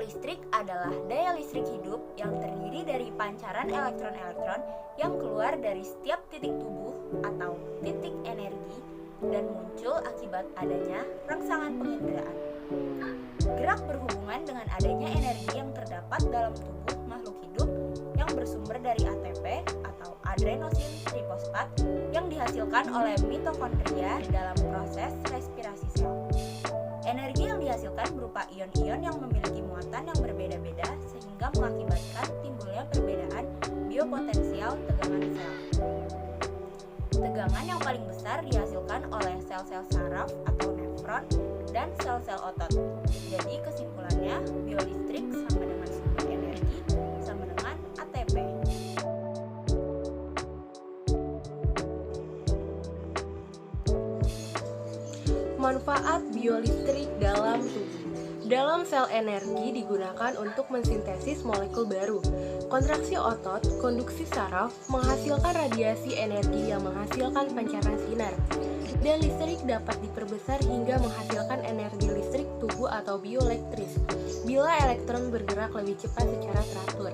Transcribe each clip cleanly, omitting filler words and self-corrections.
Biolistrik adalah daya listrik hidup yang terdiri dari pancaran elektron-elektron yang keluar dari setiap titik tubuh atau titik energi dan muncul akibat adanya rangsangan penginderaan. Gerak berhubungan dengan adanya energi yang terdapat dalam tubuh makhluk hidup yang bersumber dari ATP atau adenosin trifosfat yang dihasilkan oleh mitokondria dalam proses respirasi sel. Energi yang dihasilkan berupa ion-ion yang memiliki muatan yang berbeda-beda sehingga mengakibatkan timbulnya perbedaan biopotensial tegangan sel. Tegangan yang paling besar dihasilkan oleh sel-sel saraf atau nefron dan sel-sel otot. Jadi kesimpulannya, biolistrik sama dengan sumber energi sama dengan ATP. Manfaat biolistrik dalam tubuh. Dalam sel energi digunakan untuk mensintesis molekul baru. Kontraksi otot, konduksi saraf, menghasilkan radiasi energi yang menghasilkan pancaran sinar. Dan listrik dapat diperbesar hingga menghasilkan energi listrik tubuh atau bioelektris bila elektron bergerak lebih cepat secara teratur.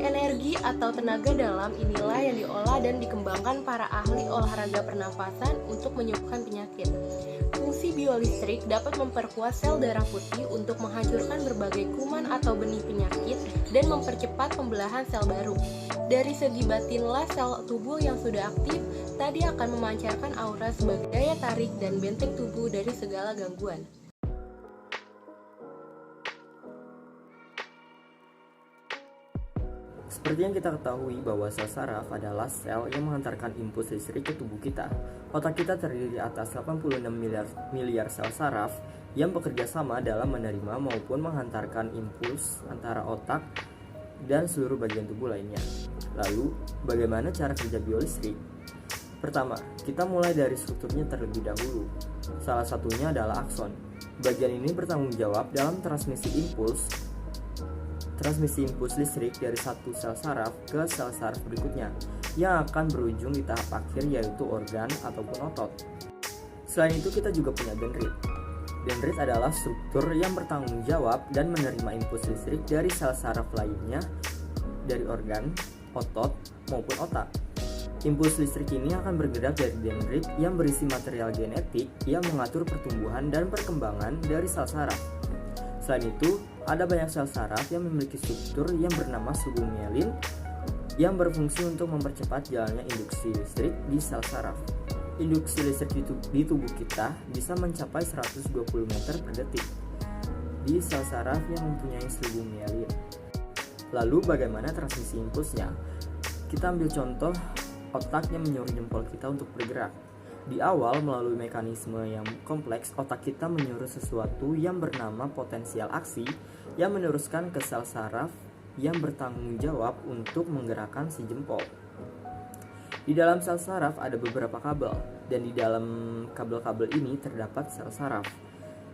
Energi atau tenaga dalam inilah yang diolah dan dikembangkan para ahli olahraga pernafasan untuk menyembuhkan penyakit. Fungsi biolistrik dapat memperkuat sel darah putih untuk menghancurkan berbagai kuman atau benih penyakit dan mempercepat pembelahan sel baru. Dari segi batinlah sel tubuh yang sudah aktif tadi akan memancarkan aura sebagai daya tarik dan benteng tubuh dari segala gangguan. Seperti yang kita ketahui bahwa sel saraf adalah sel yang mengantarkan impuls listrik ke tubuh kita. Otak kita terdiri atas 86 miliar sel saraf yang bekerja sama dalam menerima maupun menghantarkan impuls antara otak dan seluruh bagian tubuh lainnya. Lalu, bagaimana cara kerja biolistrik? Pertama, kita mulai dari strukturnya terlebih dahulu. Salah satunya adalah akson. Bagian ini bertanggung jawab dalam transmisi impuls listrik dari satu sel saraf ke sel saraf berikutnya yang akan berujung di tahap akhir yaitu organ ataupun otot. Selain itu kita juga punya dendrit. Dendrit adalah struktur yang bertanggung jawab dan menerima impuls listrik dari sel saraf lainnya dari organ, otot maupun otak. Impuls listrik ini akan bergerak dari dendrit yang berisi material genetik yang mengatur pertumbuhan dan perkembangan dari sel saraf. Selain itu, ada banyak sel saraf yang memiliki struktur yang bernama subunmielin yang berfungsi untuk mempercepat jalannya induksi listrik di sel saraf. Induksi listrik di tubuh kita bisa mencapai 120 meter per detik di sel saraf yang mempunyai subunmielin. Lalu bagaimana transmisi impulsnya? Kita ambil contoh otak yang menyuruh jempol kita untuk bergerak. Di awal, melalui mekanisme yang kompleks, otak kita menyuruh sesuatu yang bernama potensial aksi yang meneruskan ke sel saraf yang bertanggung jawab untuk menggerakkan si jempol. Di dalam sel saraf ada beberapa kabel, dan di dalam kabel-kabel ini terdapat sel saraf.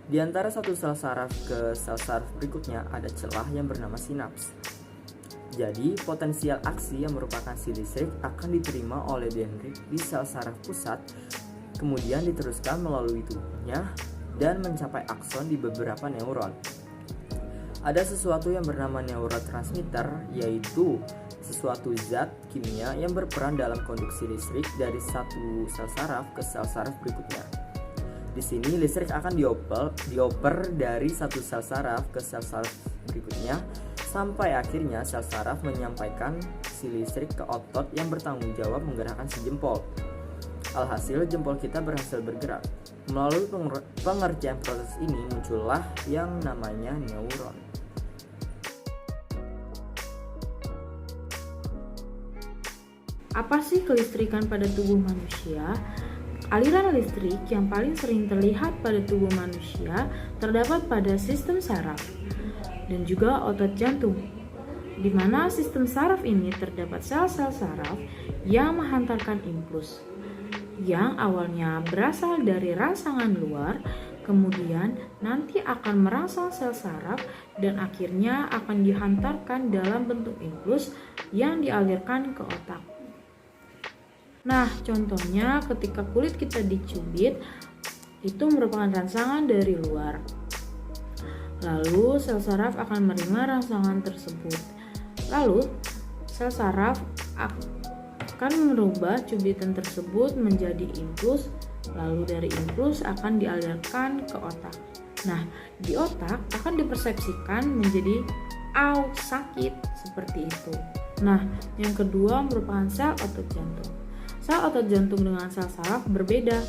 Di antara satu sel saraf ke sel saraf berikutnya ada celah yang bernama sinaps. Jadi, potensial aksi yang merupakan si listrik akan diterima oleh dendrit di sel saraf pusat, kemudian diteruskan melalui tubuhnya dan mencapai akson di beberapa neuron. Ada sesuatu yang bernama neurotransmitter, yaitu sesuatu zat kimia yang berperan dalam konduksi listrik dari satu sel saraf ke sel saraf berikutnya. Di sini listrik akan dioper dari satu sel saraf ke sel saraf berikutnya sampai akhirnya sel saraf menyampaikan si listrik ke otot yang bertanggung jawab menggerakkan si jempol. Alhasil jempol kita berhasil bergerak. Melalui pengerjaan proses ini muncullah yang namanya neuron. Apa sih kelistrikan pada tubuh manusia? Aliran listrik yang paling sering terlihat pada tubuh manusia terdapat pada sistem saraf dan juga otot jantung, di mana sistem saraf ini terdapat sel-sel saraf yang menghantarkan impuls yang awalnya berasal dari rangsangan luar, kemudian nanti akan merangsang sel saraf dan akhirnya akan dihantarkan dalam bentuk impuls yang dialirkan ke otak. Nah, contohnya ketika kulit kita dicubit, itu merupakan rangsangan dari luar. Lalu sel saraf akan menerima rangsangan tersebut. Lalu sel saraf akan merubah cubitan tersebut menjadi impuls. Lalu dari impuls akan dialirkan ke otak. Nah, di otak akan dipersepsikan menjadi sakit seperti itu. Nah, yang kedua merupakan sel otot jantung. Sel otot jantung dengan sel saraf berbeda.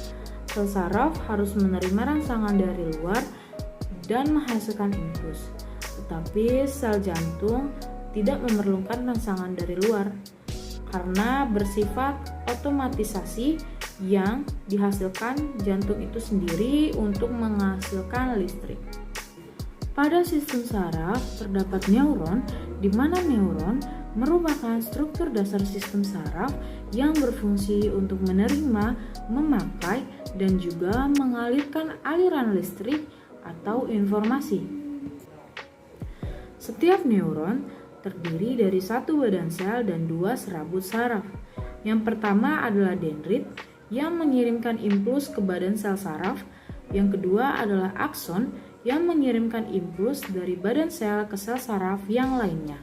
Sel saraf harus menerima rangsangan dari luar dan menghasilkan impuls. Tetapi sel jantung tidak memerlukan rangsangan dari luar karena bersifat otomatisasi yang dihasilkan jantung itu sendiri untuk menghasilkan listrik. Pada sistem saraf terdapat neuron, di mana neuron merupakan struktur dasar sistem saraf yang berfungsi untuk menerima, memakai, dan juga mengalirkan aliran listrik atau informasi. Setiap neuron terdiri dari satu badan sel dan dua serabut saraf. Yang pertama adalah dendrit yang mengirimkan impuls ke badan sel saraf. Yang kedua adalah akson yang mengirimkan impuls dari badan sel ke sel saraf yang lainnya.